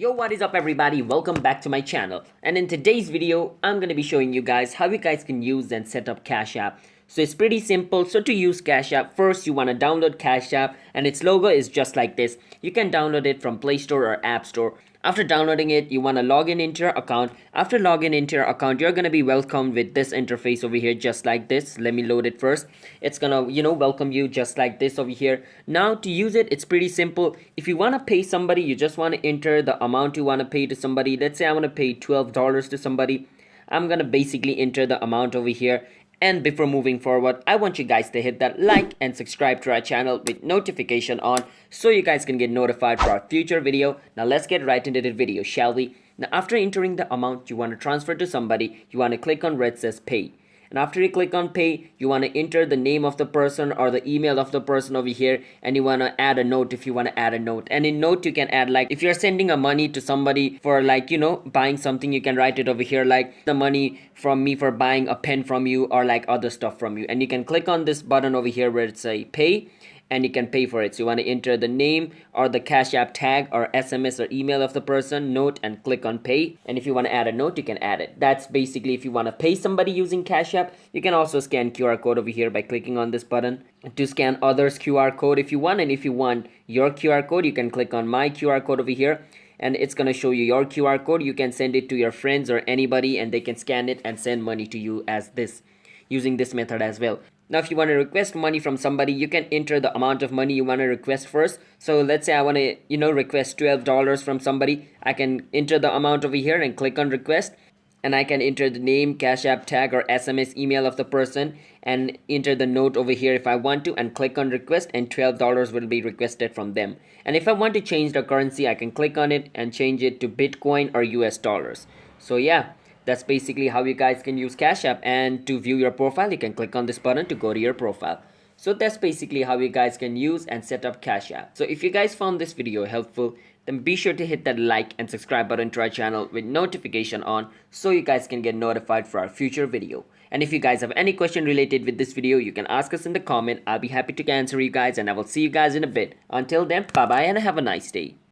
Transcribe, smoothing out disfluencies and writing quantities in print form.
Yo, what is up everybody? Welcome back to my channel. And in today's video, I'm going to be showing you guys how you guys can use and set up Cash App. So it's pretty simple. So to use Cash App, first you want to download Cash App and its logo is just like this. You can download it from Play Store or App Store. After downloading it, you want to log in into your account. After logging into your account, you're going to be welcomed with this interface over here just like this. Let me load it first. It's going to, welcome you just like this over here. Now to use it, it's pretty simple. If you want to pay somebody, you just want to enter the amount you want to pay to somebody. Let's say I want to pay $12 to somebody. I'm going to basically enter the amount over here. And before moving forward, I want you guys to hit that like and subscribe to our channel with notification on so you guys can get notified for our future video. Now let's get right into the video, shall we? Now after entering the amount you want to transfer to somebody, you want to click on where it says pay. And after you click on pay, you want to enter the name of the person or the email of the person over here, and you want to add a note if you want to add a note. And in note you can add, like, if you're sending a money to somebody for, like, buying something, you can write it over here like the money from me for buying a pen from you or like other stuff from you. And you can click on this button over here where it's a pay, and you can pay for it. So you want to enter the name or the Cash App tag or SMS or email of the person, note, and click on pay. And if you want to add a note, you can add it. That's basically if you want to pay somebody using Cash App. You can also scan QR code over here by clicking on this button to scan others' QR code if you want. And if you want your QR code, you can click on my QR code over here, and it's gonna show you your QR code. You can send it to your friends or anybody, and they can scan it and send money to you as this, using this method as well. Now if you want to request money from somebody, you can enter the amount of money you want to request first. So let's say I want to request $12 from somebody. I can enter the amount over here and click on request, and I can enter the name, Cash App tag, or SMS email of the person, and enter the note over here if I want to, and click on request, and $12 will be requested from them. And if I want to change the currency, I can click on it and change it to Bitcoin or US dollars. So yeah, that's basically how you guys can use Cash App. And to view your profile, you can click on this button to go to your profile. So that's basically how you guys can use and set up Cash App. So if you guys found this video helpful, then be sure to hit that like and subscribe button to our channel with notification on so you guys can get notified for our future video. And if you guys have any question related with this video, you can ask us in the comment. I'll be happy to answer you guys, and I will see you guys in a bit. Until then, bye bye and have a nice day.